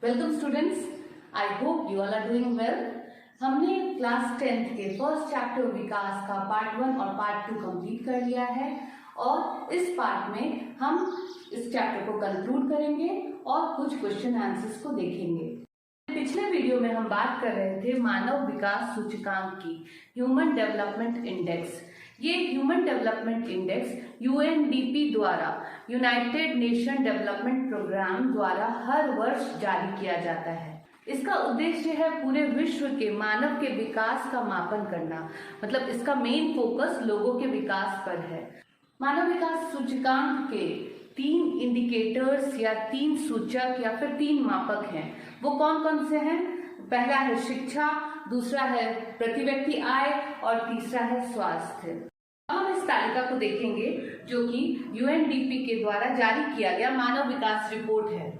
Welcome students, I hope you all are doing well. हमने class 10th के first chapter विकास का part 1 और part 2 complete कर लिया है और इस पार्ट में हम इस चैप्टर को कंक्लूड करेंगे और कुछ क्वेश्चन आंसर्स को देखेंगे। पिछले वीडियो में हम बात कर रहे थे मानव विकास सूचकांक की, ह्यूमन डेवलपमेंट इंडेक्स। ये ह्यूमन डेवलपमेंट इंडेक्स यूएनडीपी द्वारा, यूनाइटेड नेशन डेवलपमेंट प्रोग्राम द्वारा हर वर्ष जारी किया जाता है। इसका उद्देश्य है पूरे विश्व के मानव के विकास का मापन करना, मतलब इसका मेन फोकस लोगों के विकास पर है। मानव विकास सूचकांक के 3 इंडिकेटर्स या 3 सूचक या फिर 3 मापक हैं। वो कौन कौन से हैं? पहला है शिक्षा, दूसरा है प्रति व्यक्ति आय और तीसरा है स्वास्थ्य। हम इस तालिका को देखेंगे जो कि यूएनडीपी के द्वारा जारी किया गया मानव विकास रिपोर्ट है।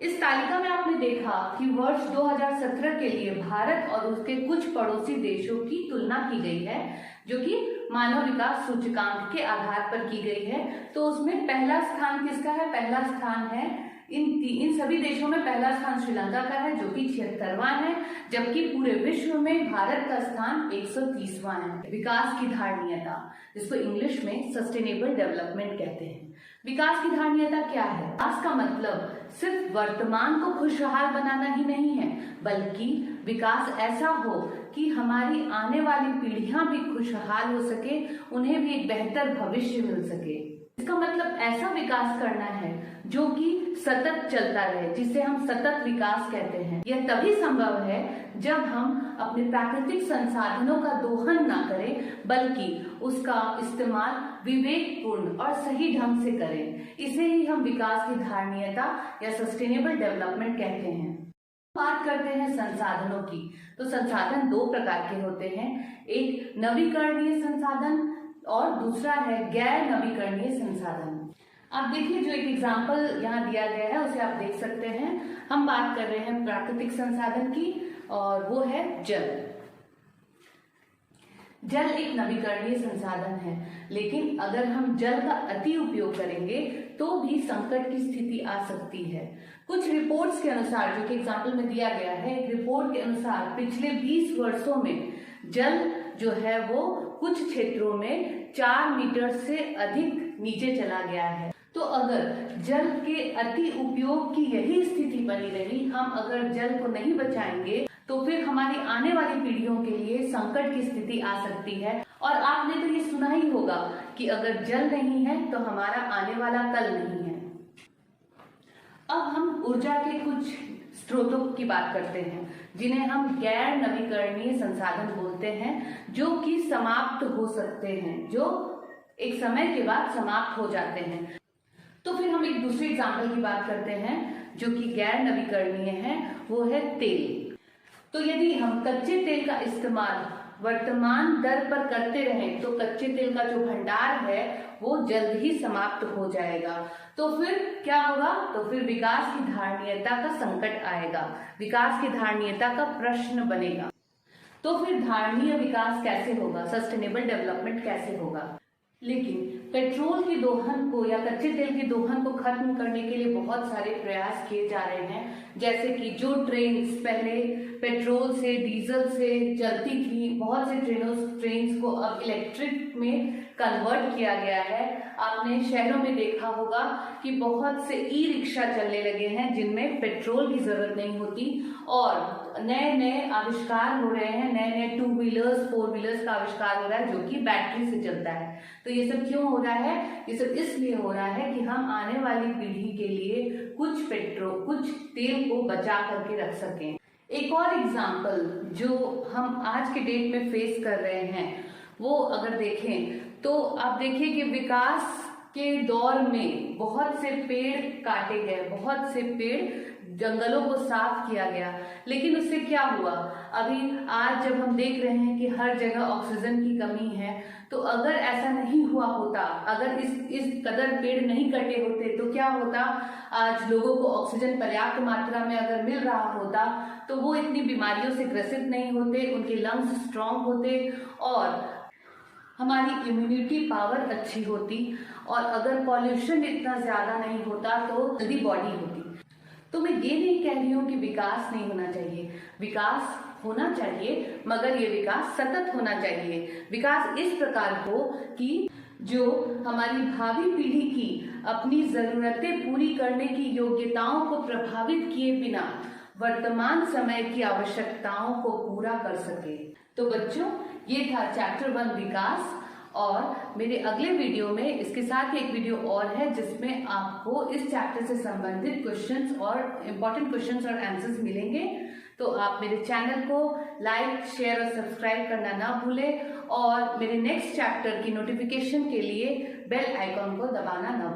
इस तालिका में आपने देखा कि वर्ष 2017 के लिए भारत और उसके कुछ पड़ोसी देशों की तुलना की गई है, जो कि मानव विकास सूचकांक के आधार पर की गई है। तो उसमें पहला स्थान किसका है? पहला स्थान है इन सभी देशों में पहला स्थान श्रीलंका का है जो कि 76वां है, जबकि पूरे विश्व में भारत का स्थान 130वां है। विकास की धारणीयता, जिसको इंग्लिश में सस्टेनेबल डेवलपमेंट कहते हैं। विकास की धारणीयता क्या है? विकास का मतलब सिर्फ वर्तमान को खुशहाल बनाना ही नहीं है, बल्कि विकास ऐसा हो कि हमारी आने वाली पीढ़ियां भी खुशहाल हो सके, उन्हें भी एक बेहतर भविष्य मिल सके। इसका मतलब ऐसा विकास करना है जो कि सतत चलता रहे, जिसे हम सतत विकास कहते हैं। यह तभी संभव है जब हम अपने प्राकृतिक संसाधनों का दोहन ना करें, बल्कि उसका इस्तेमाल विवेकपूर्ण और सही ढंग से करें। इसे ही हम विकास की धारणीयता या सस्टेनेबल डेवलपमेंट कहते हैं। बात करते हैं संसाधनों की, तो संसाधन 2 प्रकार के होते हैं, एक नवीकरणीय संसाधन और दूसरा है गैर नवीकरणीय संसाधन। आप देखिए, जो एक एग्जाम्पल यहाँ दिया गया है उसे आप देख सकते हैं। हम बात कर रहे हैं प्राकृतिक संसाधन की और वो है जल। जल एक नवीकरणीय संसाधन है, लेकिन अगर हम जल का अति उपयोग करेंगे तो भी संकट की स्थिति आ सकती है। कुछ रिपोर्ट्स के अनुसार, जो कि एग्जाम्पल में दिया गया है, एक रिपोर्ट के अनुसार पिछले 20 वर्षों में जल जो है वो कुछ क्षेत्रों में 4 मीटर से अधिक नीचे चला गया है। तो अगर जल के अति उपयोग की यही स्थिति बनी रही, हम अगर जल को नहीं बचाएंगे तो फिर हमारी आने वाली पीढ़ियों के लिए संकट की स्थिति आ सकती है। और आपने तो ये सुना ही होगा कि अगर जल नहीं है तो हमारा आने वाला कल नहीं है। अब हम ऊर्जा के कुछ स्रोतों की बात करते हैं, जिन्हें हम गैर नवीकरणीय संसाधन बोलते हैं, जो कि समाप्त हो सकते हैं, जो एक समय के बाद समाप्त हो जाते हैं। तो फिर हम एक दूसरे एग्जाम्पल की बात करते हैं जो कि गैर नवीकरणीय है, वो है तेल। तो यदि हम कच्चे तेल का इस्तेमाल वर्तमान दर पर करते रहें तो कच्चे तेल का जो भंडार है वो जल्द ही समाप्त हो जाएगा। तो फिर क्या होगा? तो फिर विकास की धारणीयता का संकट आएगा, विकास की धारणीयता का प्रश्न बनेगा। तो फिर धारणीय विकास कैसे होगा? सस्टेनेबल डेवलपमेंट कैसे होगा? लेकिन पेट्रोल के दोहन को या कच्चे तेल के दोहन को खत्म करने के लिए बहुत सारे प्रयास किए जा रहे हैं। जैसे कि जो ट्रेन्स पहले पेट्रोल से, डीजल से चलती थी, बहुत से ट्रेन्स को अब इलेक्ट्रिक में कन्वर्ट किया गया है। आपने शहरों में देखा होगा कि बहुत से ई रिक्शा चलने लगे हैं जिनमें पेट्रोल की जरूरत नहीं होती और नए नए आविष्कार हो रहे हैं, नए नए 2 व्हीलर्स 4 व्हीलर्स का आविष्कार हो रहा है जो कि बैटरी से चलता है। तो ये सब क्यों हो रहा है? ये सब इसलिए हो रहा है कि हम आने वाली पीढ़ी के लिए कुछ तेल को बचा करके रख सकें। एक और एग्जाम्पल जो हम आज के डेट में फेस कर रहे हैं, वो अगर देखें तो आप देखिए कि विकास के दौर में बहुत से पेड़ काटे गए, बहुत से पेड़, जंगलों को साफ किया गया, लेकिन उससे क्या हुआ? अभी आज जब हम देख रहे हैं कि हर जगह ऑक्सीजन की कमी है, तो अगर ऐसा नहीं हुआ होता, अगर इस कदर पेड़ नहीं कटे होते तो क्या होता? आज लोगों को ऑक्सीजन पर्याप्त मात्रा में अगर मिल रहा होता तो वो इतनी बीमारियों से ग्रसित नहीं होते, उनके लंग्स स्ट्रांग होते और हमारी इम्यूनिटी पावर अच्छी होती। और अगर पॉल्यूशन इतना ज्यादा नहीं होता तो हेल्दी बॉडी होती। तो मैं ये नहीं कह रही हूँ कि विकास नहीं होना चाहिए, विकास होना चाहिए, मगर ये विकास सतत होना चाहिए। विकास इस प्रकार हो कि जो हमारी भावी पीढ़ी की अपनी जरूरतें पूरी करने की योग्यताओं को प्रभावित किए बिना वर्तमान समय की आवश्यकताओं को पूरा कर सके। तो बच्चों, ये था चैप्टर 1 विकास, और मेरे अगले वीडियो में इसके साथ ही एक वीडियो और है जिसमें आपको इस चैप्टर से संबंधित क्वेश्चंस और इम्पोर्टेंट क्वेश्चंस और आंसर्स मिलेंगे। तो आप मेरे चैनल को लाइक, शेयर और सब्सक्राइब करना ना भूलें, और मेरे नेक्स्ट चैप्टर की नोटिफिकेशन के लिए बेल आइकॉन को दबाना ना भूलें।